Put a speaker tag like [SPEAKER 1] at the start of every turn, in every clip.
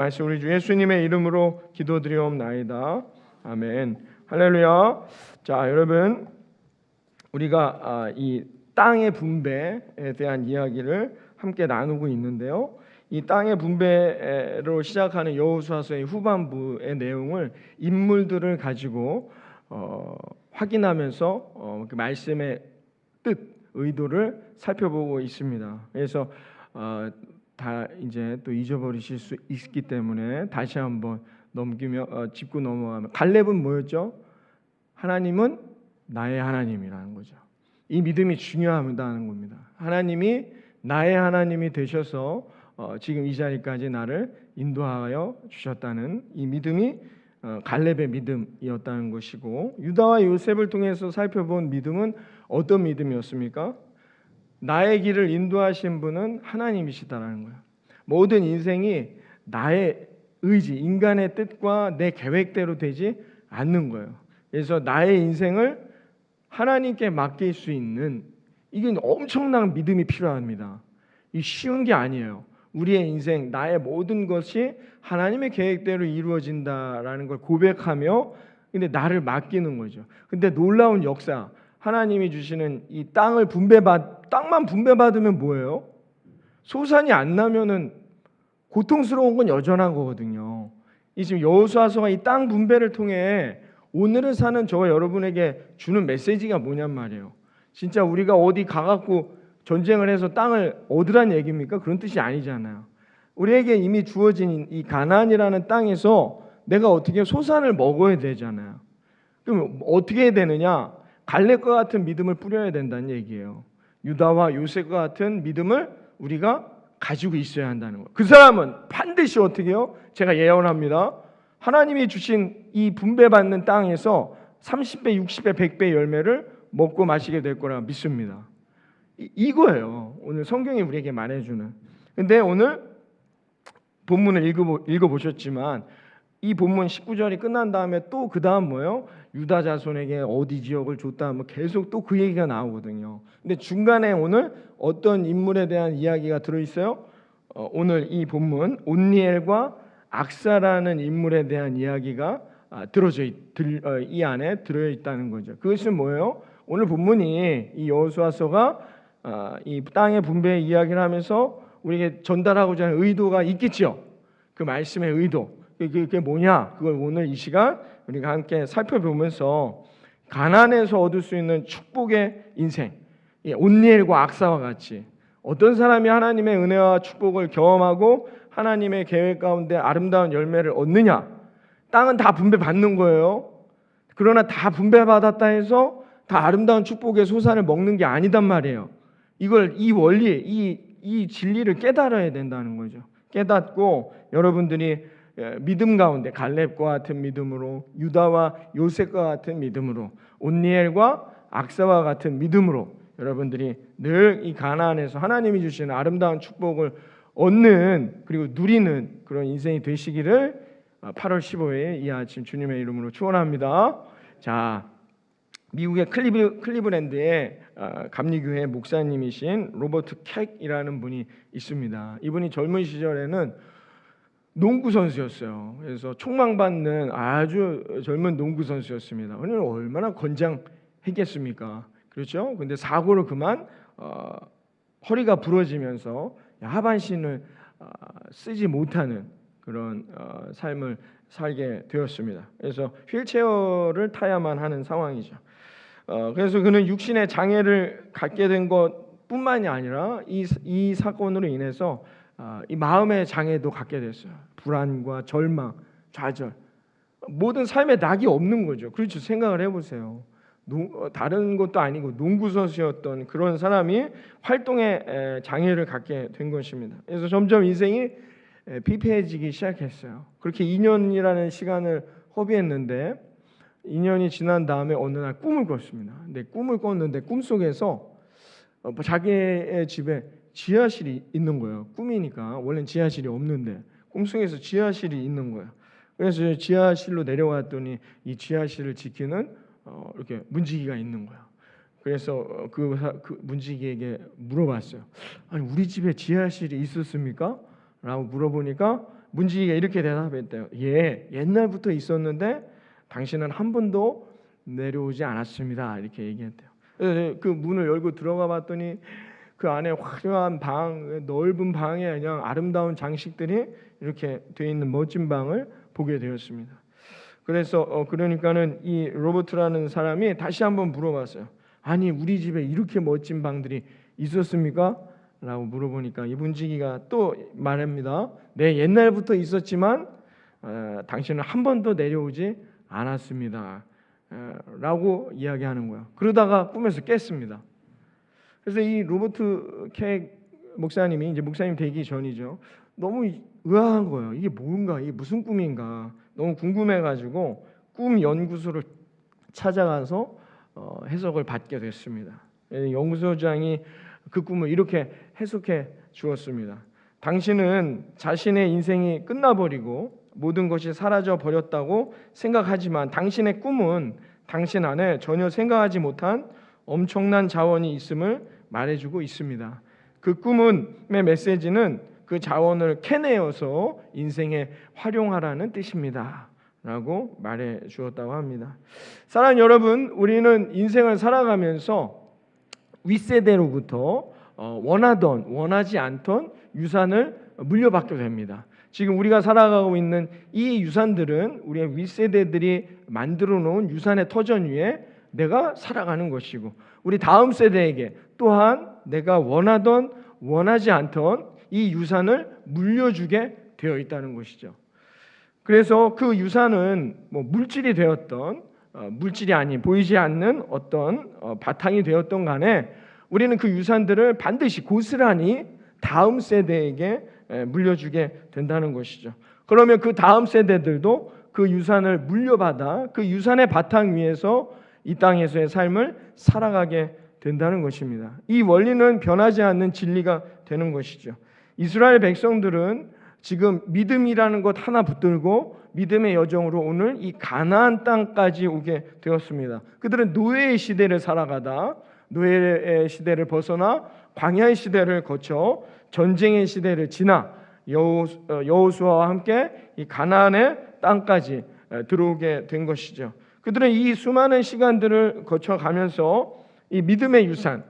[SPEAKER 1] 말씀 우리 주 예수님의 이름으로 기도드리옵나이다. 아멘. 할렐루야. 자, 여러분, 우리가 이 땅의 분배에 대한 이야기를 함께 나누고 있는데요. 이 땅의 분배로 시작하는 여호수아서의 후반부의 내용을 인물들을 가지고 확인하면서 그 말씀의 뜻, 의도를 살펴보고 있습니다. 그래서 다 이제 또 잊어버리실 수 있기 때문에 다시 한번 짚고 넘어가면, 갈렙은 뭐였죠? 하나님은 나의 하나님이라는 거죠. 이 믿음이 중요하다는 겁니다. 하나님이 나의 하나님이 되셔서 지금 이 자리까지 나를 인도하여 주셨다는 이 믿음이 갈렙의 믿음이었다는 것이고, 유다와 요셉을 통해서 살펴본 믿음은 어떤 믿음이었습니까? 나의 길을 인도하신 분은 하나님이시다라는 거예요. 모든 인생이 나의 의지, 인간의 뜻과 내 계획대로 되지 않는 거예요. 그래서 나의 인생을 하나님께 맡길 수 있는, 이게 엄청난 믿음이 필요합니다. 이 쉬운 게 아니에요. 우리의 인생, 나의 모든 것이 하나님의 계획대로 이루어진다라는 걸 고백하며 근데 나를 맡기는 거죠. 근데 놀라운 역사, 하나님이 주시는 이 땅만 분배받으면 뭐예요? 소산이 안 나면은 고통스러운 건 여전한 거거든요. 이 지금 여호수아서가 이 땅 분배를 통해 오늘을 사는 저와 여러분에게 주는 메시지가 뭐냔 말이에요. 진짜 우리가 어디 가갖고 전쟁을 해서 땅을 얻으란 얘기입니까? 그런 뜻이 아니잖아요. 우리에게 이미 주어진 이 가나안이라는 땅에서 내가 어떻게 소산을 먹어야 되잖아요. 그럼 어떻게 해야 되느냐? 갈렙과 같은 믿음을 뿌려야 된다는 얘기예요. 유다와 요셉과 같은 믿음을 우리가 가지고 있어야 한다는 거예요. 그 사람은 반드시 어떻게 해요? 제가 예언합니다. 하나님이 주신 이 분배받는 땅에서 30배, 60배, 100배 열매를 먹고 마시게 될 거라 믿습니다. 이거예요. 오늘 성경이 우리에게 말해주는. 근데 오늘 본문을 읽어보셨지만 이 본문 19절이 끝난 다음에 또 그 다음 뭐예요? 유다 자손에게 어디 지역을 줬다, 뭐 계속 또 그 얘기가 나오거든요. 근데 중간에 오늘 어떤 인물에 대한 이야기가 들어있어요? 오늘 이 본문 온니엘과 악사라는 인물에 대한 이야기가 이 안에 들어있다는 거죠. 그것은 뭐예요? 오늘 본문이 이 여호수아서가 이 땅의 분배의 이야기를 하면서 우리에게 전달하고자 하는 의도가 있겠죠. 그 말씀의 의도. 그게 뭐냐? 그걸 오늘 이 시간 우리가 함께 살펴보면서 가나안에서 얻을 수 있는 축복의 인생, 온니엘과 악사와 같이 어떤 사람이 하나님의 은혜와 축복을 경험하고 하나님의 계획 가운데 아름다운 열매를 얻느냐? 땅은 다 분배받는 거예요. 그러나 다 분배받았다 해서 다 아름다운 축복의 소산을 먹는 게 아니단 말이에요. 이 원리, 이 진리를 깨달아야 된다는 거죠. 깨닫고 여러분들이 믿음 가운데 갈렙과 같은 믿음으로, 유다와 요셉과 같은 믿음으로, 온니엘과 악사와 같은 믿음으로 여러분들이 늘 이 가나안에서 하나님이 주시는 아름다운 축복을 얻는, 그리고 누리는 그런 인생이 되시기를 8월 15일 이 아침 주님의 이름으로 축원합니다. 자, 미국의 클리브랜드의 감리교회 목사님이신 로버트 캑이라는 분이 있습니다. 이분이 젊은 시절에는 농구 선수였어요. 그래서 촉망받는 아주 젊은 농구 선수였습니다. 오늘 얼마나 건장했겠습니까? 그렇죠? 근데 사고로 그만 허리가 부러지면서 하반신을 쓰지 못하는 그런 삶을 살게 되었습니다. 그래서 휠체어를 타야만 하는 상황이죠. 그래서 그는 육신의 장애를 갖게 된 것뿐만이 아니라 이 사건으로 인해서 이 마음의 장애도 갖게 됐어요. 불안과 절망, 좌절, 모든 삶에 낙이 없는 거죠. 그렇죠. 생각을 해보세요. 다른 것도 아니고 농구 선수였던 그런 사람이 활동에 장애를 갖게 된 것입니다. 그래서 점점 인생이 피폐해지기 시작했어요. 그렇게 2년이라는 시간을 허비했는데 2년이 지난 다음에 어느 날 꿈을 꿨습니다. 근데 꿈을 꿨는데 꿈속에서 자기의 집에 지하실이 있는 거예요. 꿈이니까 원래는 지하실이 없는데 꿈속에서 지하실이 있는 거예요. 그래서 지하실로 내려왔더니 이 지하실을 지키는 이렇게 문지기가 있는 거예요. 그래서 그 문지기에게 물어봤어요. 아니, 우리 집에 지하실이 있었습니까? 라고 물어보니까 문지기가 이렇게 대답했대요. 예, 옛날부터 있었는데 당신은 한 번도 내려오지 않았습니다. 이렇게 얘기했대요. 그 문을 열고 들어가 봤더니 그 안에 화려한 방, 넓은 방에 그냥 아름다운 장식들이 이렇게 되어 있는 멋진 방을 보게 되었습니다. 그래서 그러니까는 이 로버트라는 사람이 다시 한번 물어봤어요. 아니, 우리 집에 이렇게 멋진 방들이 있었습니까? 라고 물어보니까 이 문지기가 또 말합니다. 네, 옛날부터 있었지만 당신은 한 번도 내려오지 않았습니다. 라고 이야기하는 거예요. 그러다가 꿈에서 깼습니다. 그래서 이 로버트 K 목사님이 이제 목사님 되기 전이죠. 너무 의아한 거예요. 이게 뭔가, 이게 무슨 꿈인가 너무 궁금해가지고 꿈 연구소를 찾아가서 해석을 받게 됐습니다. 연구소장이 그 꿈을 이렇게 해석해 주었습니다. 당신은 자신의 인생이 끝나버리고 모든 것이 사라져 버렸다고 생각하지만 당신의 꿈은 당신 안에 전혀 생각하지 못한 엄청난 자원이 있음을 말해주고 있습니다. 그 꿈의 메시지는 그 자원을 캐내어서 인생에 활용하라는 뜻입니다. 라고 말해 주었다고 합니다. 사랑하는 여러분, 우리는 인생을 살아가면서 윗세대로부터 원하던 원하지 않던 유산을 물려받게 됩니다. 지금 우리가 살아가고 있는 이 유산들은 우리의 윗세대들이 만들어 놓은 유산의 터전 위에 내가 살아가는 것이고 우리 다음 세대에게 또한 내가 원하던 원하지 않던 이 유산을 물려주게 되어 있다는 것이죠. 그래서 그 유산은 뭐 물질이 되었던 물질이 아닌 보이지 않는 어떤 바탕이 되었던 간에 우리는 그 유산들을 반드시 고스란히 다음 세대에게 물려주게 된다는 것이죠. 그러면 그 다음 세대들도 그 유산을 물려받아 그 유산의 바탕 위에서 이 땅에서의 삶을 살아가게 된다는 것입니다. 이 원리는 변하지 않는 진리가 되는 것이죠. 이스라엘 백성들은 지금 믿음이라는 것 하나 붙들고 믿음의 여정으로 오늘 이 가나안 땅까지 오게 되었습니다. 그들은 노예의 시대를 살아가다 노예의 시대를 벗어나 광야의 시대를 거쳐 전쟁의 시대를 지나 여호수아와 함께 이 가나안의 땅까지 들어오게 된 것이죠. 그들은 이 수많은 시간들을 거쳐가면서 이 믿음의 유산,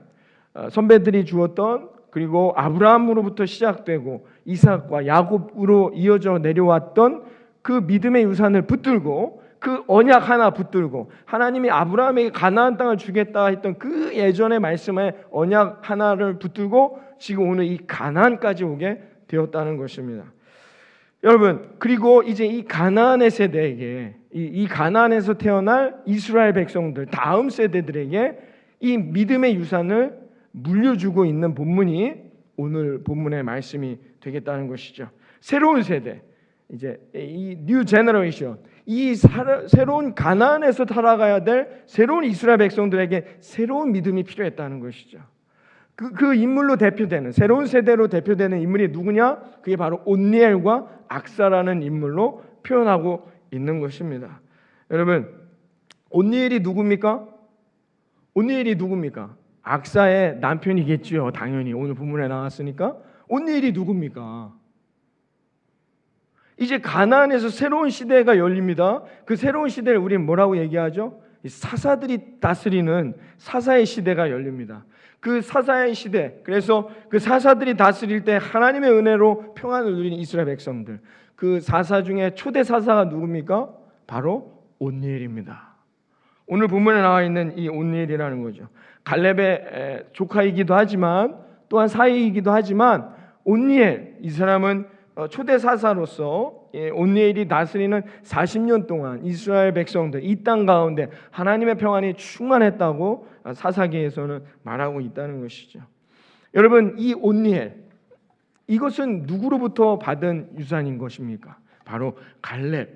[SPEAKER 1] 선배들이 주었던 그리고 아브라함으로부터 시작되고 이삭과 야곱으로 이어져 내려왔던 그 믿음의 유산을 붙들고 그 언약 하나 붙들고 하나님이 아브라함에게 가나안 땅을 주겠다 했던 그 예전의 말씀의 언약 하나를 붙들고 지금 오늘 이 가나안까지 오게 되었다는 것입니다. 여러분, 그리고 이제 이 가나안의 세대에게 이 가나안에서 태어날 이스라엘 백성들 다음 세대들에게 이 믿음의 유산을 물려주고 있는 본문이 오늘 본문의 말씀이 되겠다는 것이죠. 새로운 세대, 이제 이 뉴 제너레이션, 이 새로운 가나안에서 살아가야 될 새로운 이스라엘 백성들에게 새로운 믿음이 필요했다는 것이죠. 그 인물로 대표되는 새로운 세대로 대표되는 인물이 누구냐? 그게 바로 온니엘과 악사라는 인물로 표현하고 있는 것입니다. 여러분, 온니엘이 누굽니까? 온니엘이 누굽니까? 악사의 남편이겠죠. 당연히 오늘 본문에 나왔으니까. 온니엘이 누굽니까? 이제 가나안에서 새로운 시대가 열립니다. 그 새로운 시대를 우리는 뭐라고 얘기하죠? 사사들이 다스리는 사사의 시대가 열립니다. 그 사사의 시대, 그래서 그 사사들이 다스릴 때 하나님의 은혜로 평안을 누리는 이스라엘 백성들, 그 사사 중에 초대 사사가 누굽니까? 바로 온니엘입니다. 오늘 본문에 나와 있는 이 온니엘이라는 거죠. 갈렙의 조카이기도 하지만 또한 사이이기도 하지만 온니엘, 이 사람은 초대 사사로서 온니엘이 다스리는 40년 동안 이스라엘 백성들 이 땅 가운데 하나님의 평안이 충만했다고 사사기에서는 말하고 있다는 것이죠. 여러분, 이 온니엘, 이것은 누구로부터 받은 유산인 것입니까? 바로 갈렙,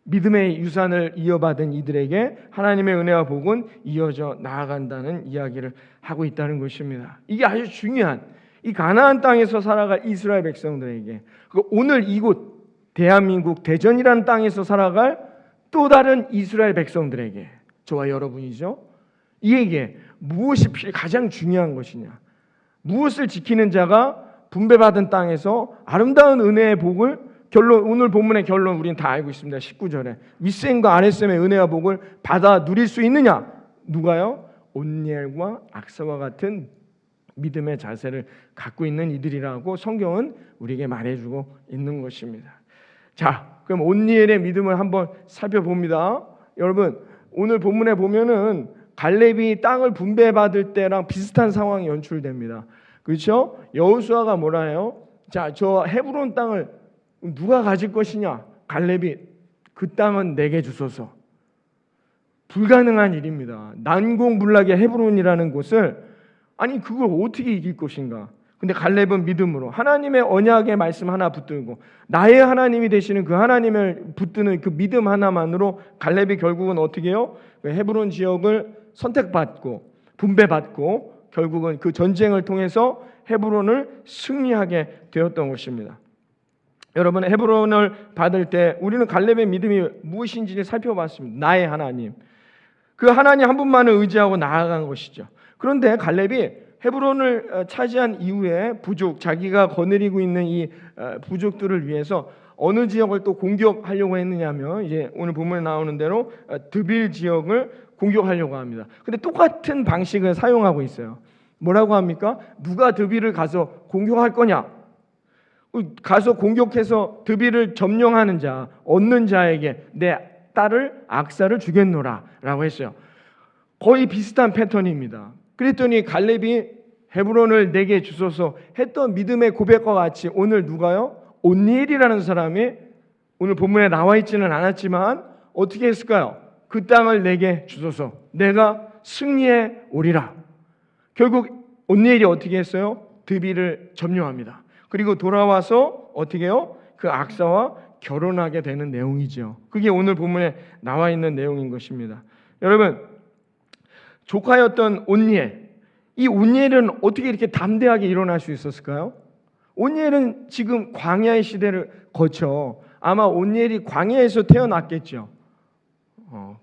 [SPEAKER 1] 믿음의 유산을 이어받은 이들에게 하나님의 은혜와 복은 이어져 나아간다는 이야기를 하고 있다는 것입니다. 이게 아주 중요한 이 가나안 땅에서 살아갈 이스라엘 백성들에게, 오늘 이곳 대한민국 대전이라는 땅에서 살아갈 또 다른 이스라엘 백성들에게, 저와 여러분이죠. 이에게 무엇이 가장 중요한 것이냐? 무엇을 지키는 자가 분배받은 땅에서 아름다운 은혜의 복을 결론, 오늘 본문의 결론 우리는 다 알고 있습니다. 19절에 윗셈과 아랫셈의 은혜와 복을 받아 누릴 수 있느냐? 누가요? 온니엘과 악사와 같은 믿음의 자세를 갖고 있는 이들이라고 성경은 우리에게 말해주고 있는 것입니다. 자, 그럼 온니엘의 믿음을 한번 살펴봅니다. 여러분, 오늘 본문에 보면은 갈렙이 땅을 분배받을 때랑 비슷한 상황이 연출됩니다. 그렇죠? 여호수아가 뭐라 해요? 자, 저 헤브론 땅을 누가 가질 것이냐? 갈렙이 그 땅은 내게 주소서. 불가능한 일입니다. 난공불락의 헤브론이라는 곳을 아니 그걸 어떻게 이길 것인가? 근데 갈렙은 믿음으로 하나님의 언약의 말씀 하나 붙들고 나의 하나님이 되시는 그 하나님을 붙드는 그 믿음 하나만으로 갈렙이 결국은 어떻게 해요? 헤브론 지역을 선택받고 분배받고 결국은 그 전쟁을 통해서 헤브론을 승리하게 되었던 것입니다. 여러분, 헤브론을 받을 때 우리는 갈렙의 믿음이 무엇인지를 살펴봤습니다. 나의 하나님, 그 하나님 한 분만을 의지하고 나아간 것이죠. 그런데 갈렙이 헤브론을 차지한 이후에 부족, 자기가 거느리고 있는 이 부족들을 위해서 어느 지역을 또 공격하려고 했느냐면 이제 오늘 본문에 나오는 대로 드빌 지역을 공격하려고 합니다. 근데 똑같은 방식을 사용하고 있어요. 뭐라고 합니까? 누가 드빌을 가서 공격할 거냐? 가서 공격해서 드빌을 점령하는 자, 얻는 자에게 내 딸을 악사를 주겠노라 라고 했어요. 거의 비슷한 패턴입니다. 그랬더니 갈렙이 헤브론을 내게 주소서 했던 믿음의 고백과 같이 오늘 누가요? 온니엘이라는 사람이 오늘 본문에 나와 있지는 않았지만 어떻게 했을까요? 그 땅을 내게 주소서, 내가 승리해 오리라. 결국 온니엘이 어떻게 했어요? 드빌을 점령합니다. 그리고 돌아와서 어떻게 해요? 그 악사와 결혼하게 되는 내용이죠. 그게 오늘 본문에 나와 있는 내용인 것입니다. 여러분, 조카였던 온니엘, 이 온니엘은 어떻게 이렇게 담대하게 일어날 수 있었을까요? 온니엘은 지금 광야의 시대를 거쳐 아마 온니엘이 광야에서 태어났겠죠.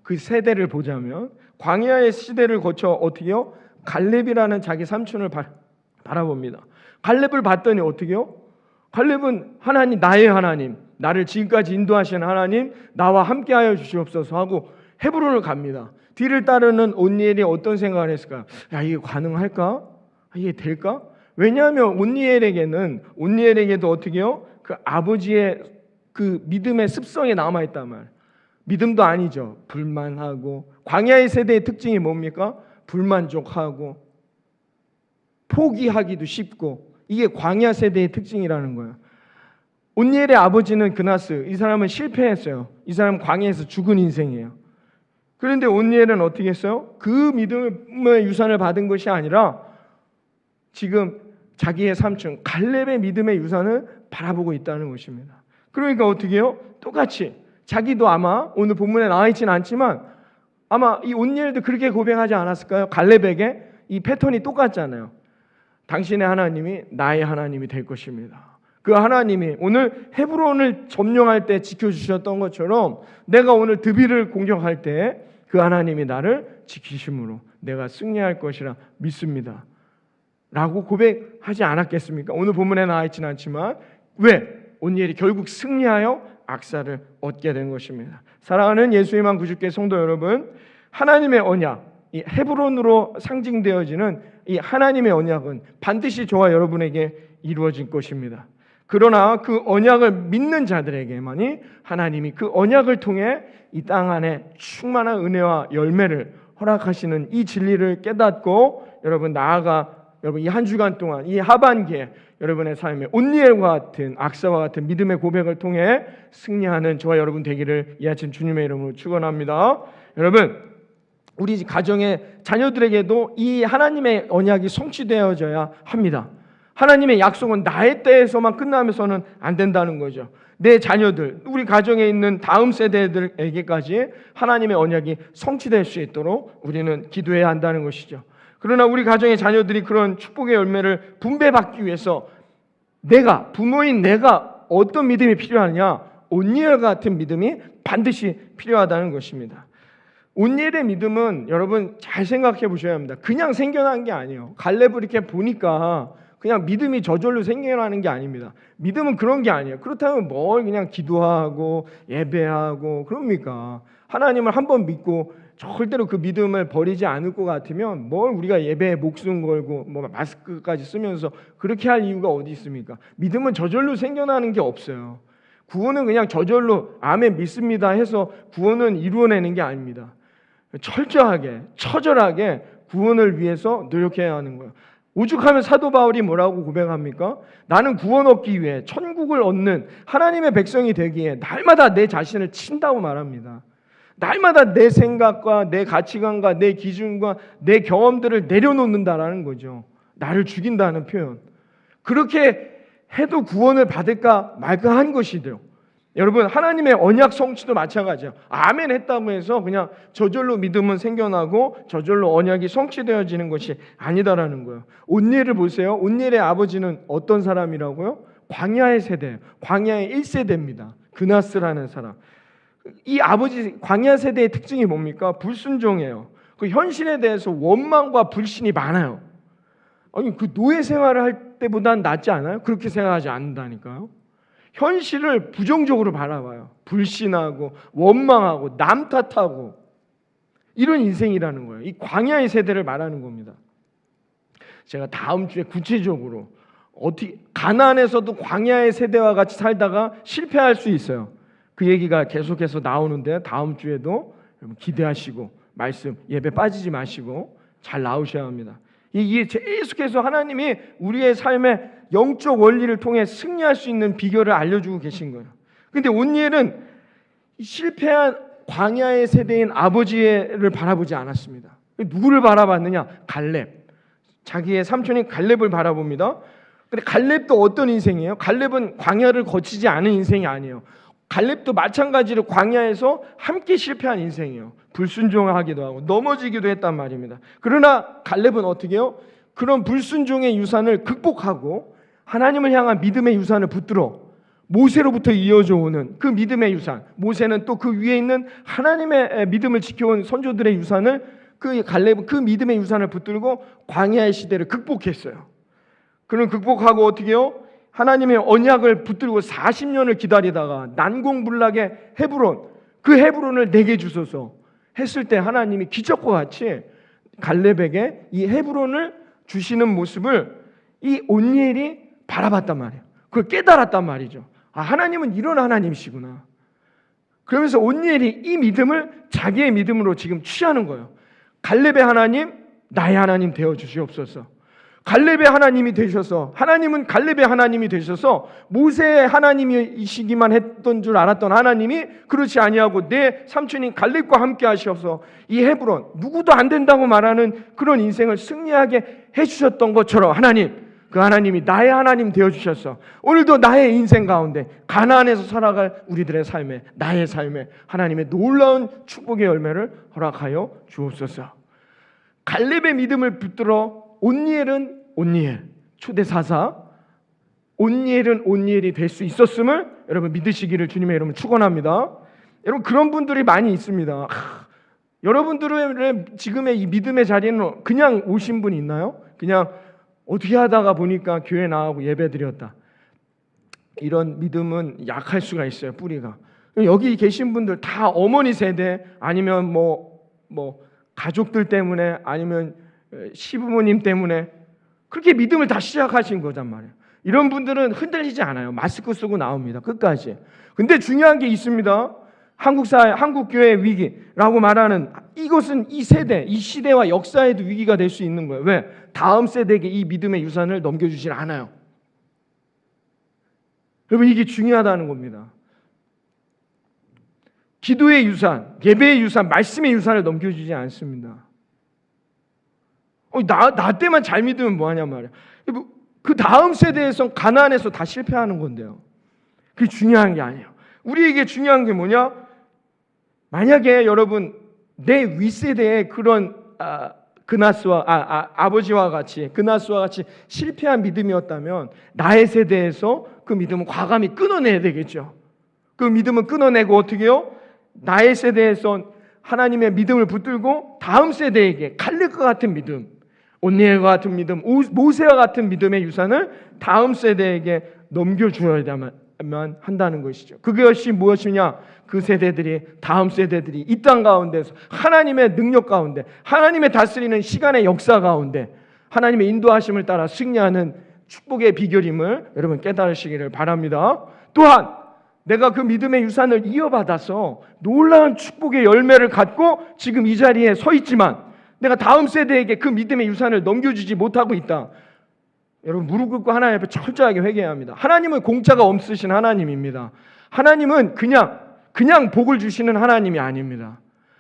[SPEAKER 1] 그 세대를 보자면 광야의 시대를 거쳐 어떻게요? 갈렙이라는 자기 삼촌을 바라봅니다. 갈렙을 봤더니 어떻게요? 갈렙은 하나님, 나의 하나님, 나를 지금까지 인도하신 하나님, 나와 함께하여 주시옵소서 하고 헤브론을 갑니다. 뒤를 따르는 온니엘이 어떤 생각을 했을까요? 야, 이게 가능할까? 이게 될까? 왜냐하면 온니엘에게도 어떻게 해요? 그 아버지의 그 믿음의 습성이 남아있단 말이에요. 믿음도 아니죠. 불만하고. 광야의 세대의 특징이 뭡니까? 불만족하고 포기하기도 쉽고, 이게 광야 세대의 특징이라는 거예요. 온니엘의 아버지는 그나스, 이 사람은 실패했어요. 이 사람은 광야에서 죽은 인생이에요. 그런데 온니엘은 어떻게 했어요? 그 믿음의 유산을 받은 것이 아니라 지금 자기의 삼촌 갈렙의 믿음의 유산을 바라보고 있다는 것입니다. 그러니까 어떻게 해요? 똑같이 자기도 아마 오늘 본문에 나와 있지는 않지만 아마 이 온니엘도 그렇게 고백하지 않았을까요? 갈렙에게 이 패턴이 똑같잖아요. 당신의 하나님이 나의 하나님이 될 것입니다. 그 하나님이 오늘 헤브론을 점령할 때 지켜주셨던 것처럼 내가 오늘 드빌을 공격할 때 그 하나님이 나를 지키심으로 내가 승리할 것이라 믿습니다 라고 고백하지 않았겠습니까? 오늘 본문에 나와 있지는 않지만 왜? 온니엘이 결국 승리하여 악사를 얻게 된 것입니다. 사랑하는 예수님만 구주께 성도 여러분, 하나님의 언약, 이 헤브론으로 상징되어지는 이 하나님의 언약은 반드시 저와 여러분에게 이루어질 것입니다. 그러나 그 언약을 믿는 자들에게만이 하나님이 그 언약을 통해 이 땅 안에 충만한 은혜와 열매를 허락하시는 이 진리를 깨닫고 여러분 나아가 여러분 이 한 주간 동안 이 하반기에 여러분의 삶에 온니엘과 같은 악사와 같은 믿음의 고백을 통해 승리하는 저와 여러분 되기를 이 아침 주님의 이름으로 축원합니다. 여러분, 우리 가정의 자녀들에게도 이 하나님의 언약이 성취되어져야 합니다. 하나님의 약속은 나의 때에서만 끝나면서는 안 된다는 거죠. 내 자녀들, 우리 가정에 있는 다음 세대들에게까지 하나님의 언약이 성취될 수 있도록 우리는 기도해야 한다는 것이죠. 그러나 우리 가정의 자녀들이 그런 축복의 열매를 분배받기 위해서 부모인 내가 어떤 믿음이 필요하냐? 온니엘 같은 믿음이 반드시 필요하다는 것입니다. 온니엘의 믿음은 여러분 잘 생각해 보셔야 합니다. 그냥 생겨난 게 아니에요. 갈렙을 이렇게 보니까 그냥 믿음이 저절로 생겨나는 게 아닙니다. 믿음은 그런 게 아니에요. 그렇다면 뭘 그냥 기도하고 예배하고 그럽니까? 하나님을 한번 믿고 절대로 그 믿음을 버리지 않을 것 같으면 뭘 우리가 예배에 목숨 걸고 뭐 마스크까지 쓰면서 그렇게 할 이유가 어디 있습니까? 믿음은 저절로 생겨나는 게 없어요. 구원은 그냥 저절로 아멘 믿습니다 해서 구원은 이루어내는 게 아닙니다. 철저하게 처절하게 구원을 위해서 노력해야 하는 거예요. 오죽하면 사도 바울이 뭐라고 고백합니까? 나는 구원 얻기 위해 천국을 얻는 하나님의 백성이 되기에 날마다 내 자신을 친다고 말합니다. 날마다 내 생각과 내 가치관과 내 기준과 내 경험들을 내려놓는다라는 거죠. 나를 죽인다는 표현. 그렇게 해도 구원을 받을까 말까 한 것이죠. 여러분, 하나님의 언약 성취도 마찬가지예요. 아멘 했다고 해서 그냥 저절로 믿음은 생겨나고 저절로 언약이 성취되어지는 것이 아니다라는 거예요. 온니엘을 보세요. 온니엘의 아버지는 어떤 사람이라고요? 광야의 세대, 광야의 1세대입니다. 그나스라는 사람. 이 아버지 광야 세대의 특징이 뭡니까? 불순종이에요. 그 현실에 대해서 원망과 불신이 많아요. 아니, 그 노예 생활을 할 때보단 낫지 않아요? 그렇게 생각하지 않는다니까요. 현실을 부정적으로 바라봐요. 불신하고 원망하고 남 탓하고 이런 인생이라는 거예요. 이 광야의 세대를 말하는 겁니다. 제가 다음 주에 구체적으로 어떻게 가나안에서도 광야의 세대와 같이 살다가 실패할 수 있어요. 그 얘기가 계속해서 나오는데 다음 주에도 기대하시고 말씀 예배 빠지지 마시고 잘 나오셔야 합니다. 이게 계속해서 하나님이 우리의 삶의 영적 원리를 통해 승리할 수 있는 비결을 알려주고 계신 거예요. 그런데 온니엘은 실패한 광야의 세대인 아버지를 바라보지 않았습니다. 누구를 바라봤느냐? 갈렙. 자기의 삼촌인 갈렙을 바라봅니다. 근데 갈렙도 어떤 인생이에요? 갈렙은 광야를 거치지 않은 인생이 아니에요. 갈렙도 마찬가지로 광야에서 함께 실패한 인생이에요. 불순종하기도 하고 넘어지기도 했단 말입니다. 그러나 갈렙은 어떻게 해요? 그런 불순종의 유산을 극복하고 하나님을 향한 믿음의 유산을 붙들어 모세로부터 이어져 오는 그 믿음의 유산, 모세는 또 그 위에 있는 하나님의 믿음을 지켜온 선조들의 유산을 그 갈렙은 그 믿음의 유산을 붙들고 광야의 시대를 극복했어요. 그는 극복하고 어떻게 해요? 하나님의 언약을 붙들고 40년을 기다리다가 난공불락의 헤브론, 그 헤브론을 내게 주소서 했을 때 하나님이 기적과 같이 갈렙에게 이 헤브론을 주시는 모습을 이 온니엘이 바라봤단 말이에요. 그걸 깨달았단 말이죠. 아, 하나님은 이런 하나님이시구나. 그러면서 온니엘이 이 믿음을 자기의 믿음으로 지금 취하는 거예요. 갈렙의 하나님, 나의 하나님 되어 주시옵소서. 갈렙의 하나님이 되셔서, 하나님은 갈렙의 하나님이 되셔서 모세의 하나님이시기만 했던 줄 알았던 하나님이 그렇지 아니하고 내 삼촌인 갈렙과 함께 하셔서 이 헤브론, 누구도 안 된다고 말하는 그런 인생을 승리하게 해주셨던 것처럼 하나님, 그 하나님이 나의 하나님 되어주셔서 오늘도 나의 인생 가운데 가나안에서 살아갈 우리들의 삶에, 나의 삶에 하나님의 놀라운 축복의 열매를 허락하여 주옵소서. 갈렙의 믿음을 붙들어 온니엘은 온니엘, 초대사사 온니엘은 온니엘이 될 수 있었음을 여러분 믿으시기를 주님의 이름으로 축원합니다. 여러분 그런 분들이 많이 있습니다. 여러분들의 지금의 이 믿음의 자리는 그냥 오신 분 있나요? 그냥 어떻게 하다가 보니까 교회 나가고 예배 드렸다. 이런 믿음은 약할 수가 있어요. 뿌리가. 여기 계신 분들 다 어머니 세대 아니면 뭐 가족들 때문에 아니면 시부모님 때문에 그렇게 믿음을 다 시작하신 거단 말이에요. 이런 분들은 흔들리지 않아요. 마스크 쓰고 나옵니다. 끝까지. 근데 중요한 게 있습니다. 한국교회의 위기라고 말하는 이것은 이 세대, 이 시대와 역사에도 위기가 될 수 있는 거예요. 왜? 다음 세대에게 이 믿음의 유산을 넘겨주질 않아요. 여러분 이게 중요하다는 겁니다. 기도의 유산, 예배의 유산, 말씀의 유산을 넘겨주지 않습니다. 나 때만 잘 믿으면 뭐하냐 말이야. 그 다음 세대에서 가나안에서 다 실패하는 건데요. 그게 중요한 게 아니에요. 우리에게 중요한 게 뭐냐? 만약에 여러분 내 윗세대의 그런 아버지와 같이 그나스와 같이 실패한 믿음이었다면 나의 세대에서 그 믿음은 과감히 끊어내야 되겠죠. 그 믿음은 끊어내고 어떻게 해요? 나의 세대에서 하나님의 믿음을 붙들고 다음 세대에게 갈렙과 같은 믿음, 온니엘과 같은 믿음, 모세와 같은 믿음의 유산을 다음 세대에게 넘겨주어야만 한다는 것이죠. 그것이 무엇이냐? 그 세대들이, 다음 세대들이 이 땅 가운데서 하나님의 능력 가운데, 하나님의 다스리는 시간의 역사 가운데 하나님의 인도하심을 따라 승리하는 축복의 비결임을 여러분 깨달으시기를 바랍니다. 또한 내가 그 믿음의 유산을 이어받아서 놀라운 축복의 열매를 갖고 지금 이 자리에 서 있지만 내가 다음 세대에게 그 믿음의 유산을 넘겨주지 못하고 있다. 여러분 무릎 꿇고 하나님 앞에 철저하게 회개해야 합니다. 하나님은 공짜가 없으신 하나님입니다. 하나님은 그냥 복을 주시는 하나님이 아닙니다.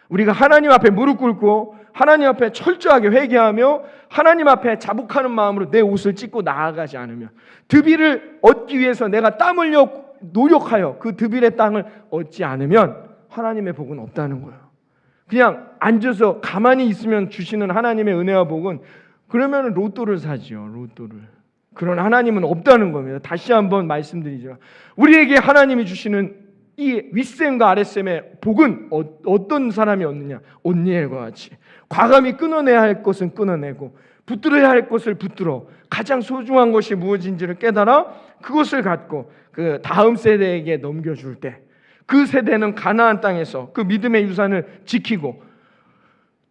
[SPEAKER 1] 우리가 하나님 앞에 무릎 꿇고 하나님 앞에 철저하게 회개하며 하나님 앞에 자복하는 마음으로 내 옷을 찢고 나아가지 않으면, 득비를 얻기 위해서 내가 땀 흘려 노력하여 그 득비의 땅을 얻지 않으면 하나님의 복은 없다는 거예요. 그냥 앉아서 가만히 있으면 주시는 하나님의 은혜와 복은, 그러면 로또를 사지요. 로또를. 그런 하나님은 없다는 겁니다. 다시 한번 말씀드리죠. 우리에게 하나님이 주시는 이 윗셈과 아랫셈의 복은 어떤 사람이 얻느냐? 온니엘과 같이 과감히 끊어내야 할 것은 끊어내고 붙들어야 할 것을 붙들어 가장 소중한 것이 무엇인지를 깨달아 그것을 갖고 그 다음 세대에게 넘겨줄 때, 그 세대는 가나안 땅에서 그 믿음의 유산을 지키고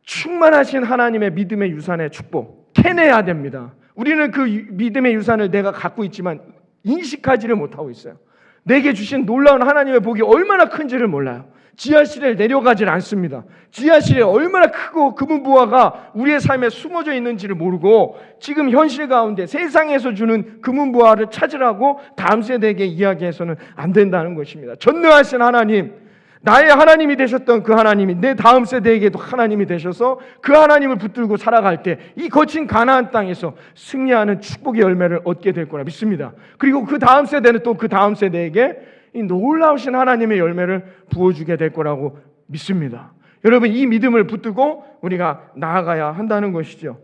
[SPEAKER 1] 충만하신 하나님의 믿음의 유산의 축복 캐내야 됩니다. 우리는 그 믿음의 유산을 내가 갖고 있지만 인식하지를 못하고 있어요. 내게 주신 놀라운 하나님의 복이 얼마나 큰지를 몰라요. 지하실에 내려가질 않습니다. 지하실에 얼마나 크고 금은보화가 우리의 삶에 숨어져 있는지를 모르고 지금 현실 가운데 세상에서 주는 금은보화를 찾으라고 다음 세대에게 이야기해서는 안 된다는 것입니다. 전능하신 하나님, 나의 하나님이 되셨던 그 하나님이 내 다음 세대에게도 하나님이 되셔서 그 하나님을 붙들고 살아갈 때 이 거친 가나안 땅에서 승리하는 축복의 열매를 얻게 될 거라 믿습니다. 그리고 그 다음 세대는 또 그 다음 세대에게 이 놀라우신 하나님의 열매를 부어주게 될 거라고 믿습니다. 여러분, 이 믿음을 붙들고 우리가 나아가야 한다는 것이죠.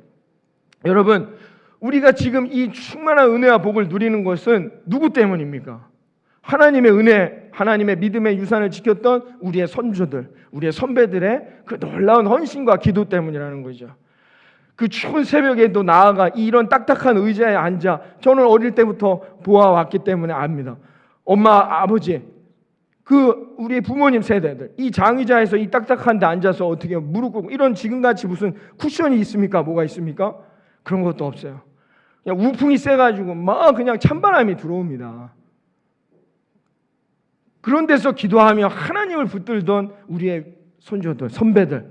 [SPEAKER 1] 여러분, 우리가 지금 이 충만한 은혜와 복을 누리는 것은 누구 때문입니까? 하나님의 은혜, 하나님의 믿음의 유산을 지켰던 우리의 선조들, 우리의 선배들의 그 놀라운 헌신과 기도 때문이라는 거죠. 그 추운 새벽에도 나아가 이런 딱딱한 의자에 앉아, 저는 어릴 때부터 보아왔기 때문에 압니다. 엄마, 아버지, 그 우리 부모님 세대들 이 장의자에서 이 딱딱한 데 앉아서 어떻게 무릎 꿇고 이런 지금같이 무슨 쿠션이 있습니까? 뭐가 있습니까? 그런 것도 없어요. 그냥 우풍이 세가지고 막 그냥 찬바람이 들어옵니다. 그런 데서 기도하며 하나님을 붙들던 우리의 선조들, 선배들,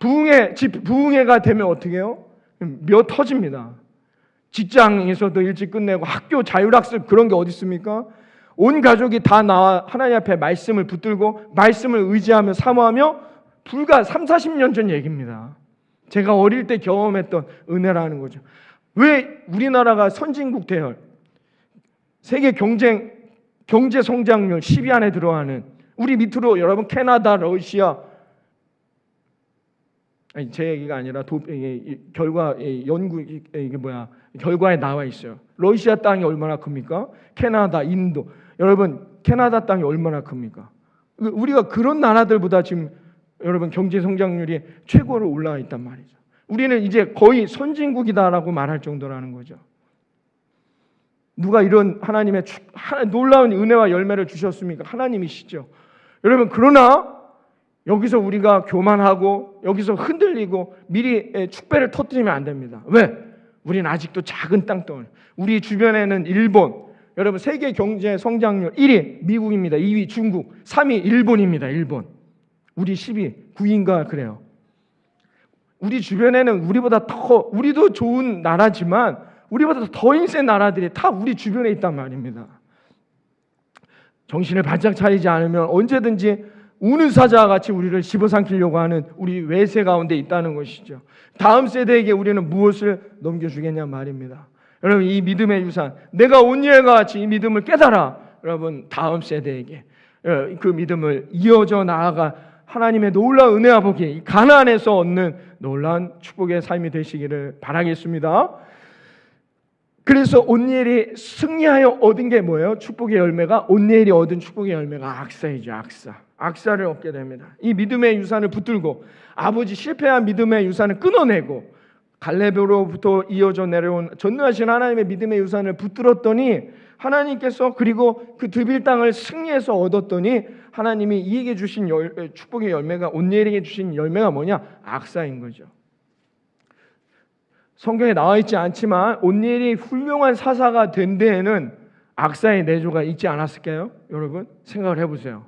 [SPEAKER 1] 부흥회가 되면 어떻게 해요? 몇 터집니다. 직장에서도 일찍 끝내고 학교 자율학습 그런 게 어디 있습니까? 온 가족이 다 나와 하나님 앞에 말씀을 붙들고 말씀을 의지하며 사모하며 불과 30-40년 전 얘기입니다. 제가 어릴 때 경험했던 은혜라는 거죠. 왜 우리나라가 선진국 대열, 세계 경제 성장률 10위 안에 들어가는, 우리 밑으로 여러분 캐나다, 러시아, 아니 제 얘기가 아니라 결과에 나와 있어요. 러시아 땅이 얼마나 큽니까? 캐나다, 인도. 여러분, 캐나다 땅이 얼마나 큽니까? 우리가 그런 나라들보다 지금 여러분 경제 성장률이 최고로 올라와 있단 말이죠. 우리는 이제 거의 선진국이다라고 말할 정도라는 거죠. 누가 이런 하나님의 놀라운 은혜와 열매를 주셨습니까? 하나님이시죠. 여러분, 그러나 여기서 우리가 교만하고 여기서 흔들리고 미리 축배를 터뜨리면 안 됩니다. 왜? 우리는 아직도 작은 땅덩어리. 우리 주변에는 일본, 여러분 세계 경제 성장률 1위 미국입니다. 2위 중국, 3위 일본입니다. 일본. 우리 10위, 9위인가 그래요. 우리 주변에는 우리도 좋은 나라지만 우리보다 더 힘센 나라들이 다 우리 주변에 있단 말입니다. 정신을 바짝 차리지 않으면 언제든지 우는 사자와 같이 우리를 집어삼키려고 하는 우리 외세 가운데 있다는 것이죠. 다음 세대에게 우리는 무엇을 넘겨주겠냐 말입니다. 여러분, 이 믿음의 유산, 내가 온니엘과 같이 이 믿음을 깨달아 여러분 다음 세대에게 그 믿음을 이어져 나아가 하나님의 놀라운 은혜와 복이 가나안에서 얻는 놀라운 축복의 삶이 되시기를 바라겠습니다. 그래서 온니엘이 승리하여 얻은 게 뭐예요? 축복의 열매가, 온니엘이 얻은 축복의 열매가 악사이죠. 악사를 얻게 됩니다. 이 믿음의 유산을 붙들고 아버지 실패한 믿음의 유산을 끊어내고 갈렙으로부터 이어져 내려온 전능하신 하나님의 믿음의 유산을 붙들었더니 하나님께서 그리고 그 드빌 땅을 승리해서 얻었더니 하나님이 이에게 주신 축복의 열매가 온니엘에게 주신 열매가 뭐냐? 악사인 거죠. 성경에 나와 있지 않지만 온니엘이 훌륭한 사사가 된 데에는 악사의 내조가 있지 않았을까요? 여러분 생각을 해보세요.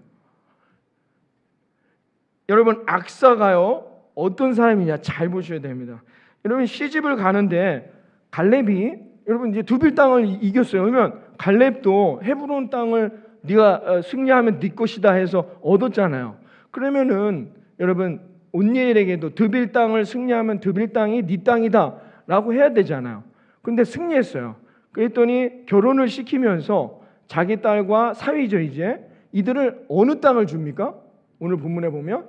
[SPEAKER 1] 여러분 악사가요 어떤 사람이냐 잘 보셔야 됩니다. 여러분 시집을 가는데 갈렙이 여러분 이제 두빌 땅을 이겼어요. 그러면 갈렙도 헤브론 땅을 네가 승리하면 네 것이다 해서 얻었잖아요. 그러면은 여러분 온니엘에게도 드빌 땅을 승리하면 드빌 땅이 네 땅이다라고 해야 되잖아요. 근데 승리했어요. 그랬더니 결혼을 시키면서 자기 딸과 사위죠 이제 이들을 어느 땅을 줍니까? 오늘 본문에 보면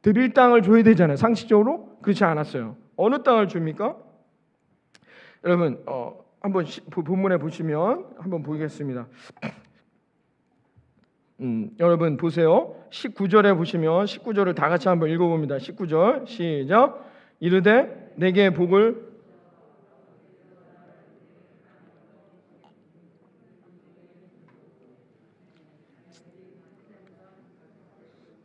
[SPEAKER 1] 드빌 땅을 줘야 되잖아요. 상식적으로 그렇지 않았어요. 어느 땅을 줍니까? 여러분 한번 본문에 보시면 한번 보겠습니다. 여러분 보세요. 19절에 보시면 19절을 다 같이 한번 읽어봅니다. 19절 시작. 이르되 내게 복을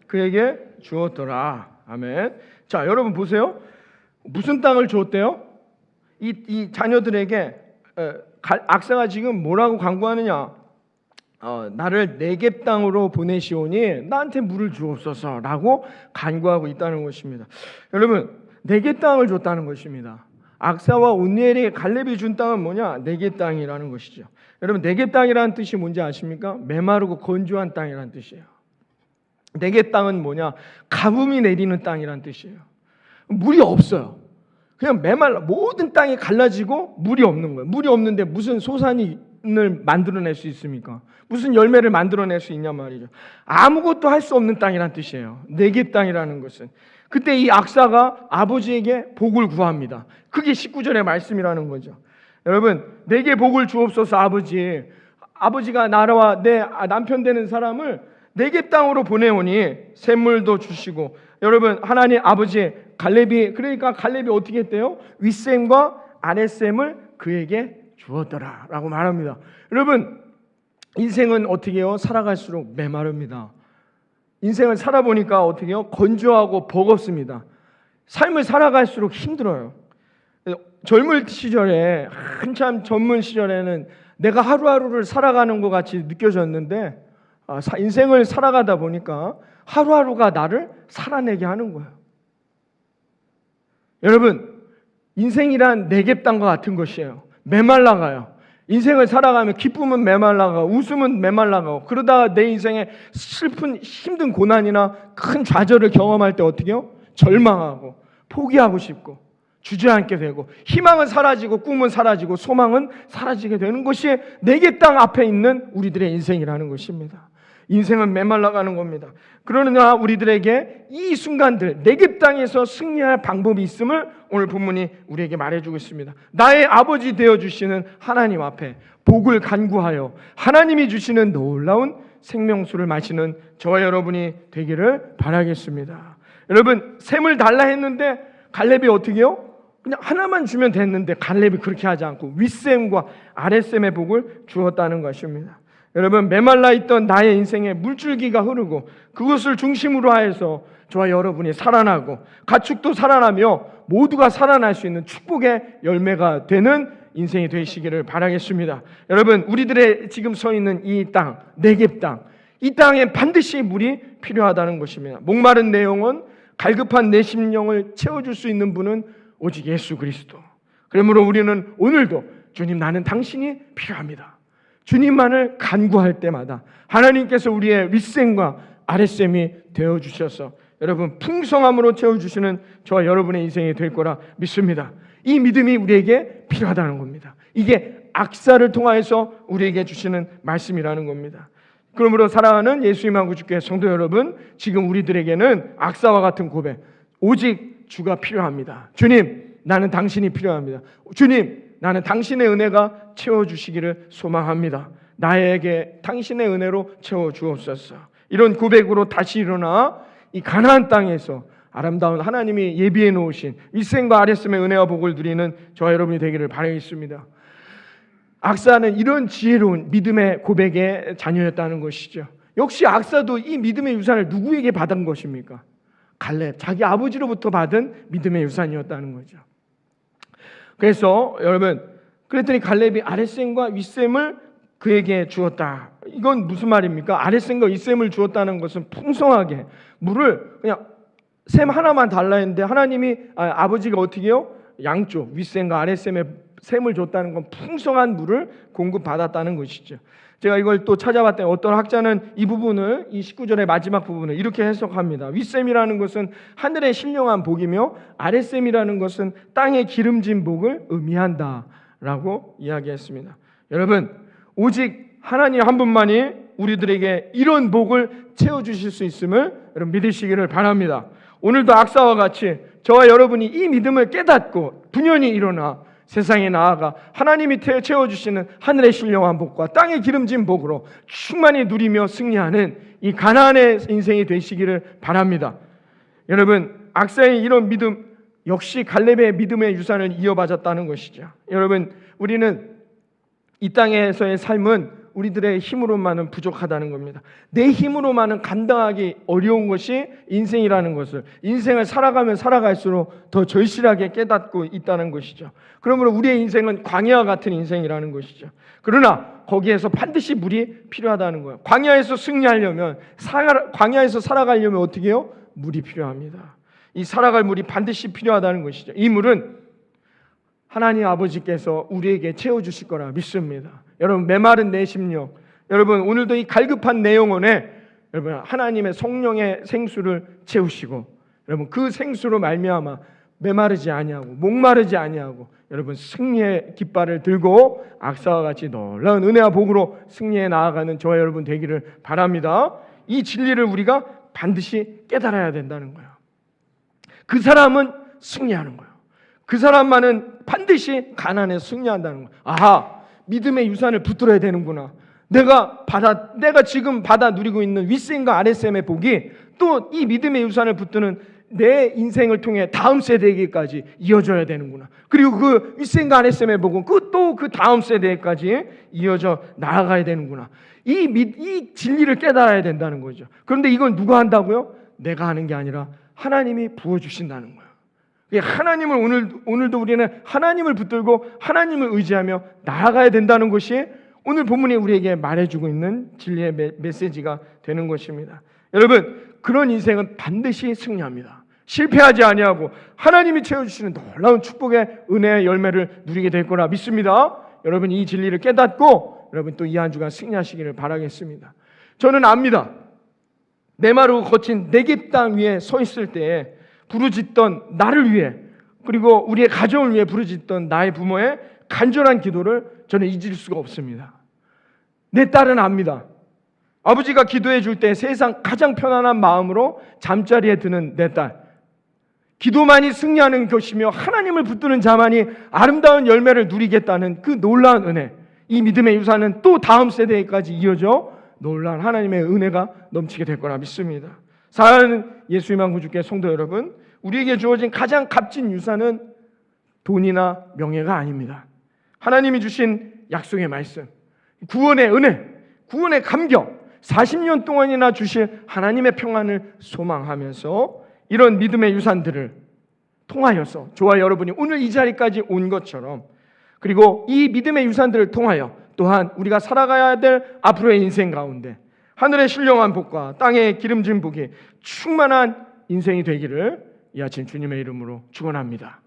[SPEAKER 1] 그에게 주었더라. 아멘. 자, 여러분 보세요. 무슨 땅을 주었대요? 이 자녀들에게 악사가 지금 뭐라고 간구하느냐? 나를 네겝 땅으로 보내시오니 나한테 물을 주옵소서라고 간구하고 있다는 것입니다. 여러분, 네겝 땅을 줬다는 것입니다. 악사와 온니엘이 갈렙이 준 땅은 뭐냐? 네겝 땅이라는 것이죠. 여러분, 네겝 땅이라는 뜻이 뭔지 아십니까? 메마르고 건조한 땅이라는 뜻이에요. 네겝 땅은 뭐냐? 가뭄이 내리는 땅이라는 뜻이에요. 물이 없어요. 그냥 메말라 모든 땅이 갈라지고 물이 없는 거예요. 물이 없는데 무슨 소산을 만들어낼 수 있습니까? 무슨 열매를 만들어낼 수 있냔 말이죠. 아무것도 할 수 없는 땅이란 뜻이에요. 네겝 땅이라는 것은. 그때 이 악사가 아버지에게 복을 구합니다. 그게 19절의 말씀이라는 거죠. 여러분, 내게 복을 주옵소서. 아버지가 나와 내 남편 되는 사람을 네겝 땅으로 보내오니 샘물도 주시고, 여러분 하나님 아버지 갈렙이, 그러니까 갈렙이 어떻게 했대요? 윗샘과 아랫샘을 그에게 주었더라 라고 말합니다. 여러분 인생은 어떻게 해요? 살아갈수록 메마릅니다. 인생을 살아보니까 어떻게 해요? 건조하고 버겁습니다. 삶을 살아갈수록 힘들어요. 젊을 시절에, 한참 젊은 시절에는 내가 하루하루를 살아가는 것 같이 느껴졌는데 인생을 살아가다 보니까 하루하루가 나를 살아내게 하는 거예요. 여러분, 인생이란 네겝 땅과 같은 것이에요. 메말라가요. 인생을 살아가면 기쁨은 메말라가고 웃음은 메말라가고, 그러다가 내 인생에 슬픈 힘든 고난이나 큰 좌절을 경험할 때 어떻게 해요? 절망하고 포기하고 싶고 주저앉게 되고, 희망은 사라지고 꿈은 사라지고 소망은 사라지게 되는 것이 네겝 땅 앞에 있는 우리들의 인생이라는 것입니다. 인생은 메말라가는 겁니다. 그러나 우리들에게 이 순간들 네겝 땅에서 승리할 방법이 있음을 오늘 본문이 우리에게 말해주고 있습니다. 나의 아버지 되어주시는 하나님 앞에 복을 간구하여 하나님이 주시는 놀라운 생명수를 마시는 저와 여러분이 되기를 바라겠습니다. 여러분, 샘을 달라 했는데 갈렙이 어떻게 해요? 그냥 하나만 주면 됐는데 갈렙이 그렇게 하지 않고 윗샘과 아랫샘의 복을 주었다는 것입니다. 여러분, 메말라 있던 나의 인생에 물줄기가 흐르고 그것을 중심으로 하여서 저와 여러분이 살아나고 가축도 살아나며 모두가 살아날 수 있는 축복의 열매가 되는 인생이 되시기를 바라겠습니다. 여러분, 우리들의 지금 서 있는 이 땅, 네겝 땅, 이 땅에 반드시 물이 필요하다는 것입니다. 목마른 내 영혼, 갈급한 내 심령을 채워줄 수 있는 분은 오직 예수 그리스도. 그러므로 우리는 오늘도 주님, 나는 당신이 필요합니다. 주님만을 간구할 때마다 하나님께서 우리의 윗샘과 아랫샘이 되어주셔서 여러분 풍성함으로 채워주시는 저와 여러분의 인생이 될 거라 믿습니다. 이 믿음이 우리에게 필요하다는 겁니다. 이게 악사를 통하여서 우리에게 주시는 말씀이라는 겁니다. 그러므로 사랑하는 예수님하고 주께 성도 여러분, 지금 우리들에게는 악사와 같은 고백, 오직 주가 필요합니다. 주님, 나는 당신이 필요합니다. 주님, 나는 당신의 은혜가 채워주시기를 소망합니다. 나에게 당신의 은혜로 채워주옵소서. 이런 고백으로 다시 일어나 이 가나안 땅에서 아름다운 하나님이 예비해 놓으신 윗셈과 아랫셈의 은혜와 복을 누리는 저와 여러분이 되기를 바라겠습니다. 악사는 이런 지혜로운 믿음의 고백의 자녀였다는 것이죠. 역시 악사도 이 믿음의 유산을 누구에게 받은 것입니까? 갈렙, 자기 아버지로부터 받은 믿음의 유산이었다는 거죠. 그래서 여러분, 그랬더니 갈렙이 아랫셈과 윗셈을 그에게 주었다. 이건 무슨 말입니까? 아랫셈과 윗셈을 주었다는 것은 풍성하게 물을 그냥 셈 하나만 달라 했는데 하나님이 아버지가 어떻게 해요? 양쪽 윗셈과 아랫셈의 셈을 줬다는 건 풍성한 물을 공급받았다는 것이죠. 제가 이걸 또 찾아봤더니 어떤 학자는 이 부분을, 이 19절의 마지막 부분을 이렇게 해석합니다. 윗셈이라는 것은 하늘의 신령한 복이며 아랫셈이라는 것은 땅의 기름진 복을 의미한다라고 이야기했습니다. 여러분, 오직 하나님 한 분만이 우리들에게 이런 복을 채워주실 수 있음을 여러분 믿으시기를 바랍니다. 오늘도 악사와 같이 저와 여러분이 이 믿음을 깨닫고 분연히 일어나 세상에 나아가 하나님이 채워주시는 하늘의 신령한 복과 땅의 기름진 복으로 충만히 누리며 승리하는 이 가나안의 인생이 되시기를 바랍니다. 여러분, 악사의 이런 믿음 역시 갈렙의 믿음의 유산을 이어받았다는 것이죠. 여러분, 우리는 이 땅에서의 삶은 우리들의 힘으로만은 부족하다는 겁니다. 내 힘으로만은 감당하기 어려운 것이 인생이라는 것을 인생을 살아가면 살아갈수록 더 절실하게 깨닫고 있다는 것이죠. 그러므로 우리의 인생은 광야와 같은 인생이라는 것이죠. 그러나 거기에서 반드시 물이 필요하다는 거예요. 광야에서 승리하려면, 광야에서 살아가려면 어떻게 해요? 물이 필요합니다. 이 살아갈 물이 반드시 필요하다는 것이죠. 이 물은 하나님 아버지께서 우리에게 채워주실 거라 믿습니다. 여러분, 메마른 내 심령, 여러분 오늘도 이 갈급한 내 영혼에 여러분 하나님의 성령의 생수를 채우시고 여러분 그 생수로 말미암아 메마르지 아니하고 목마르지 아니하고 여러분 승리의 깃발을 들고 악사와 같이 놀라운 은혜와 복으로 승리해 나아가는 저와 여러분 되기를 바랍니다. 이 진리를 우리가 반드시 깨달아야 된다는 거예요. 그 사람은 승리하는 거예요. 그 사람만은 반드시 가난에 승리한다는 거예요. 아하, 믿음의 유산을 붙들어야 되는구나. 내가 지금 받아 누리고 있는 윗셈과 아랫셈의 복이 또 이 믿음의 유산을 붙드는 내 인생을 통해 다음 세대에게까지 이어져야 되는구나. 그리고 그 윗셈과 아랫셈의 복은 또 그 다음 세대에까지 이어져 나아가야 되는구나. 이 진리를 깨달아야 된다는 거죠. 그런데 이건 누가 한다고요? 내가 하는 게 아니라 하나님이 부어주신다는 거예요. 하나님을 오늘도 우리는 하나님을 붙들고 하나님을 의지하며 나아가야 된다는 것이 오늘 본문이 우리에게 말해주고 있는 진리의 메시지가 되는 것입니다. 여러분, 그런 인생은 반드시 승리합니다. 실패하지 아니하고 하나님이 채워주시는 놀라운 축복의 은혜의 열매를 누리게 될 거라 믿습니다. 여러분, 이 진리를 깨닫고 여러분 또 이 한 주간 승리하시기를 바라겠습니다. 저는 압니다. 메마르고 거친 네겝 땅 위에 서 있을 때에 부르짖던 나를 위해 그리고 우리의 가정을 위해 부르짖던 나의 부모의 간절한 기도를 저는 잊을 수가 없습니다. 내 딸은 압니다. 아버지가 기도해 줄 때 세상 가장 편안한 마음으로 잠자리에 드는 내 딸, 기도만이 승리하는 것이며 하나님을 붙드는 자만이 아름다운 열매를 누리겠다는 그 놀라운 은혜, 이 믿음의 유산은 또 다음 세대까지 이어져 놀라운 하나님의 은혜가 넘치게 될 거라 믿습니다. 사랑하는 예수님의 구주께 성도 여러분, 우리에게 주어진 가장 값진 유산은 돈이나 명예가 아닙니다. 하나님이 주신 약속의 말씀, 구원의 은혜, 구원의 감격, 40년 동안이나 주실 하나님의 평안을 소망하면서 이런 믿음의 유산들을 통하여서 저와 여러분이 오늘 이 자리까지 온 것처럼, 그리고 이 믿음의 유산들을 통하여 또한 우리가 살아가야 될 앞으로의 인생 가운데 하늘의 신령한 복과 땅의 기름진 복이 충만한 인생이 되기를 이 아침 주님의 이름으로 축원합니다.